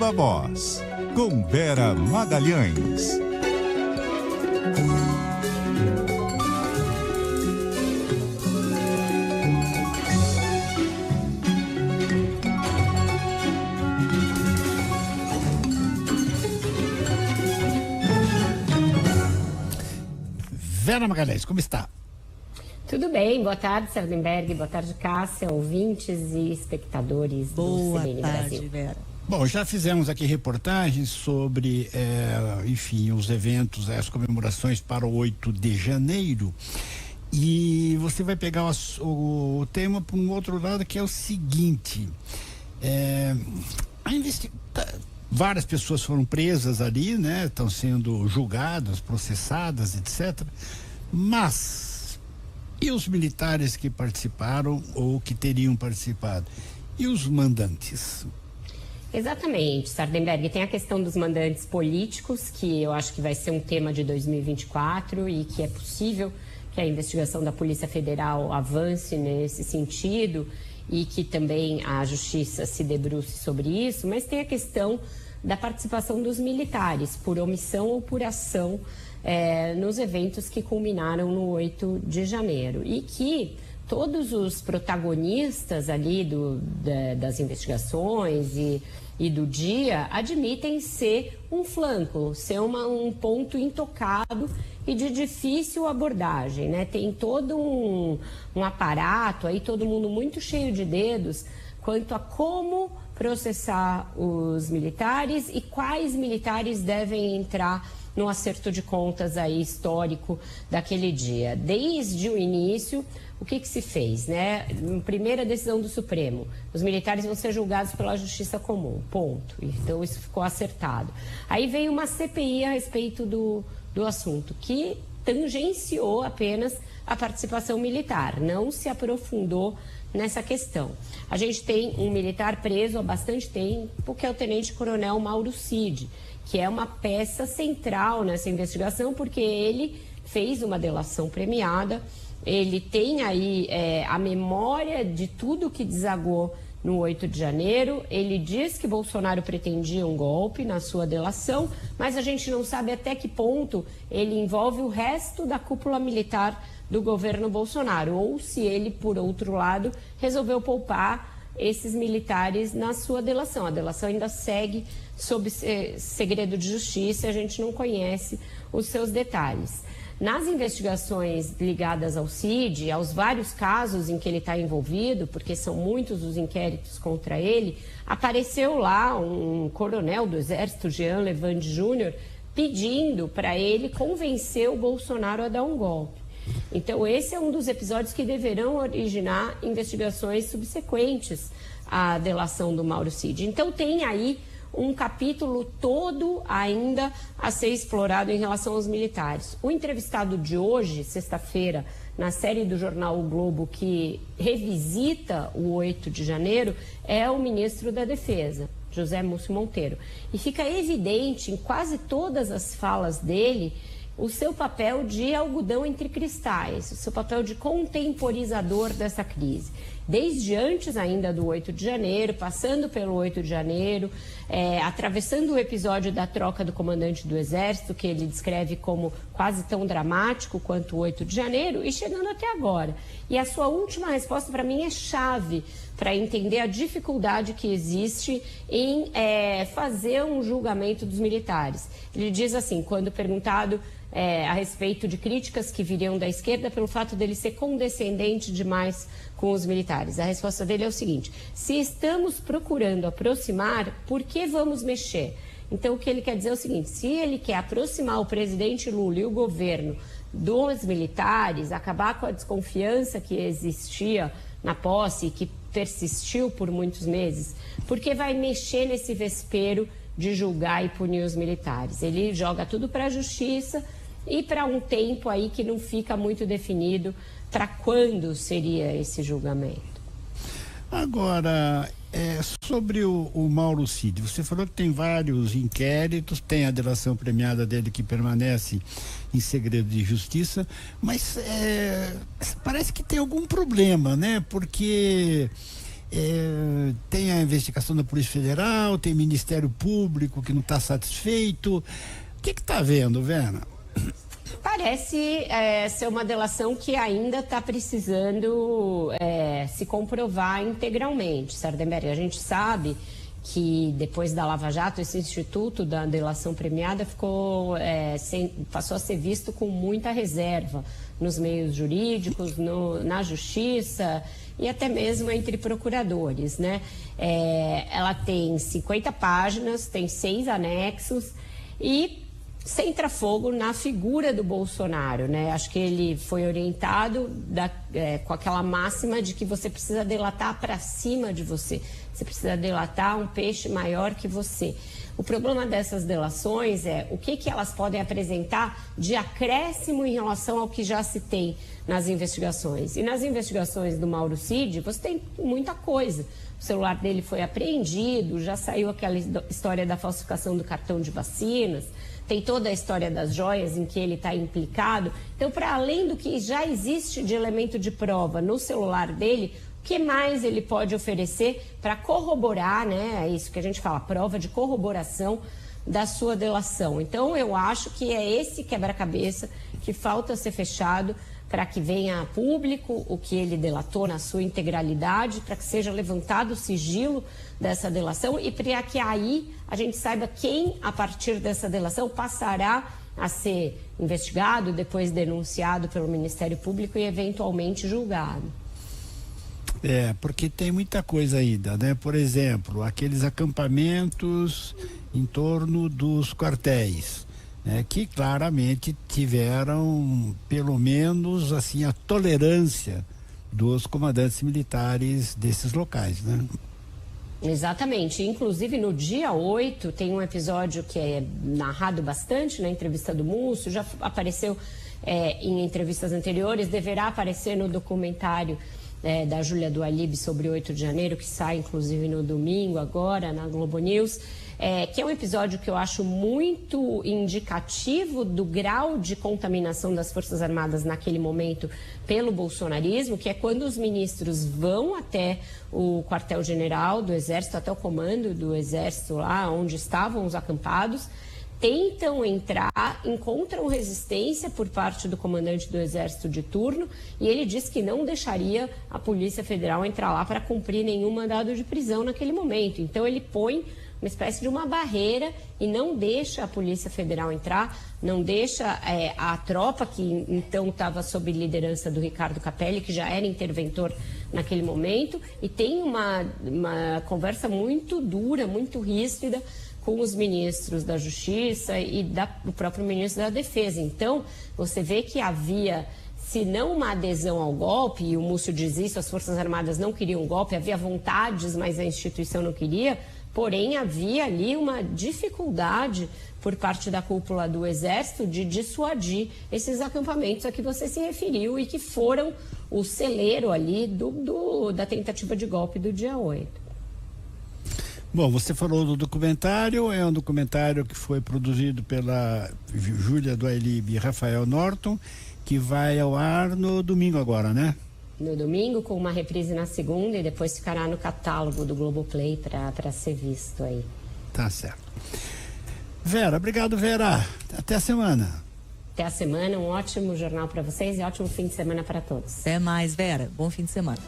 Viva Voz, com Vera Magalhães. Vera Magalhães, como está? Tudo bem, boa tarde, Sardenberg, boa tarde, Cássia, ouvintes e espectadores do CBN Brasil. Vera. Bom, já fizemos aqui reportagens sobre, enfim, os eventos, as comemorações para o 8 de janeiro. E você vai pegar o tema para um outro lado, que é o seguinte: várias pessoas foram presas ali, né? Estão sendo julgadas, processadas, etc. Mas e os militares que participaram ou que teriam participado? E os mandantes? Exatamente, Sardenberg. Tem a questão dos mandantes políticos, que eu acho que vai ser um tema de 2024 e que é possível que a investigação da Polícia Federal avance nesse sentido e que também a Justiça se debruce sobre isso, mas tem a questão da participação dos militares, por omissão ou por ação, nos eventos que culminaram no 8 de janeiro. E que todos os protagonistas ali das investigações e do dia admitem ser um flanco, ser um ponto intocado e de difícil abordagem, né? Tem todo um aparato aí, todo mundo muito cheio de dedos quanto a como processar os militares e quais militares devem entrar no acerto de contas aí histórico daquele dia. Desde o início, o que se fez, né? Primeira decisão do Supremo: os militares vão ser julgados pela Justiça Comum, ponto. Então isso ficou acertado. Aí veio uma CPI a respeito do assunto, que tangenciou apenas a participação militar, não se aprofundou nessa questão. A gente tem um militar preso há bastante tempo, que é o tenente-coronel Mauro Cid, que é uma peça central nessa investigação, porque ele fez uma delação premiada, ele tem aí a memória de tudo que desagou no 8 de janeiro, ele diz que Bolsonaro pretendia um golpe na sua delação, mas a gente não sabe até que ponto ele envolve o resto da cúpula militar do governo Bolsonaro, ou se ele, por outro lado, resolveu poupar esses militares na sua delação. A delação ainda segue sob segredo de justiça, a gente não conhece os seus detalhes. Nas investigações ligadas ao CID, aos vários casos em que ele está envolvido, porque são muitos os inquéritos contra ele, apareceu lá um coronel do Exército, Jean Levand Júnior, pedindo para ele convencer o Bolsonaro a dar um golpe. Então, esse é um dos episódios que deverão originar investigações subsequentes à delação do Mauro Cid. Então, tem aí um capítulo todo ainda a ser explorado em relação aos militares. O entrevistado de hoje, sexta-feira, na série do jornal O Globo, que revisita o 8 de janeiro, é o ministro da Defesa, José Múcio Monteiro. E fica evidente em quase todas as falas dele o seu papel de algodão entre cristais, o seu papel de contemporizador dessa crise. Desde antes ainda do 8 de janeiro, passando pelo 8 de janeiro, atravessando o episódio da troca do comandante do Exército, que ele descreve como quase tão dramático quanto o 8 de janeiro, e chegando até agora. E a sua última resposta, para mim, é chave para entender a dificuldade que existe em fazer um julgamento dos militares. Ele diz assim, quando perguntado a respeito de críticas que viriam da esquerda pelo fato dele ser condescendente demais com os militares. A resposta dele é o seguinte: se estamos procurando aproximar, por que vamos mexer? Então, o que ele quer dizer é o seguinte: se ele quer aproximar o presidente Lula e o governo dos militares, acabar com a desconfiança que existia na posse e que persistiu por muitos meses, por que vai mexer nesse vespeiro de julgar e punir os militares? Ele joga tudo para a justiça e para um tempo aí que não fica muito definido para quando seria esse julgamento. Agora, sobre o Mauro Cid, você falou que tem vários inquéritos, tem a delação premiada dele que permanece em segredo de justiça, mas parece que tem algum problema, né? Porque Tem a investigação da Polícia Federal, tem Ministério Público que não está satisfeito. O que está vendo, Vera? Parece ser uma delação que ainda está precisando se comprovar integralmente, Sardenberg. A gente sabe que depois da Lava Jato, esse instituto da delação premiada passou a ser visto com muita reserva nos meios jurídicos, na justiça e até mesmo entre procuradores, né? Ela tem 50 páginas, tem 6 anexos e centra fogo na figura do Bolsonaro, né? Acho que ele foi orientado com aquela máxima de que você precisa delatar para cima de você. Você precisa delatar um peixe maior que você. O problema dessas delações é o que elas podem apresentar de acréscimo em relação ao que já se tem nas investigações. E nas investigações do Mauro Cid, você tem muita coisa. O celular dele foi apreendido, já saiu aquela história da falsificação do cartão de vacinas, tem toda a história das joias em que ele está implicado. Então, para além do que já existe de elemento de prova no celular dele, o que mais ele pode oferecer para corroborar, né? É isso que a gente fala, prova de corroboração da sua delação. Então, eu acho que é esse quebra-cabeça que falta ser fechado para que venha a público o que ele delatou na sua integralidade, para que seja levantado o sigilo dessa delação e para que aí a gente saiba quem, a partir dessa delação, passará a ser investigado, depois denunciado pelo Ministério Público e eventualmente julgado. Porque tem muita coisa ainda, né? Por exemplo, aqueles acampamentos em torno dos quartéis, né? Que claramente tiveram, pelo menos, assim, a tolerância dos comandantes militares desses locais, né? Exatamente. Inclusive, no dia 8, tem um episódio que é narrado bastante na entrevista do Múcio, já apareceu em entrevistas anteriores, deverá aparecer no documentário da Júlia do Alib sobre o 8 de janeiro, que sai inclusive no domingo agora na Globo News, que é um episódio que eu acho muito indicativo do grau de contaminação das Forças Armadas naquele momento pelo bolsonarismo, que é quando os ministros vão até o quartel-general do Exército, até o comando do Exército lá onde estavam os acampados, tentam entrar, encontram resistência por parte do comandante do Exército de turno e ele diz que não deixaria a Polícia Federal entrar lá para cumprir nenhum mandado de prisão naquele momento. Então ele põe uma espécie de uma barreira e não deixa a Polícia Federal entrar, não deixa a tropa, que então estava sob liderança do Ricardo Capelli, que já era interventor naquele momento, e tem uma conversa muito dura, muito ríspida com os ministros da Justiça e do próprio ministro da Defesa. Então, você vê que havia, se não uma adesão ao golpe, e o Múcio diz isso, as Forças Armadas não queriam golpe, havia vontades, mas a instituição não queria, porém havia ali uma dificuldade por parte da cúpula do Exército de dissuadir esses acampamentos a que você se referiu e que foram o celeiro ali da tentativa de golpe do dia 8. Bom, você falou do documentário, é um documentário que foi produzido pela Júlia do Alib e Rafael Norton, que vai ao ar no domingo agora, né? No domingo, com uma reprise na segunda e depois ficará no catálogo do Globoplay para ser visto aí. Tá certo. Vera, obrigado, Vera. Até a semana. Até a semana, um ótimo jornal para vocês e ótimo fim de semana para todos. Até mais, Vera. Bom fim de semana.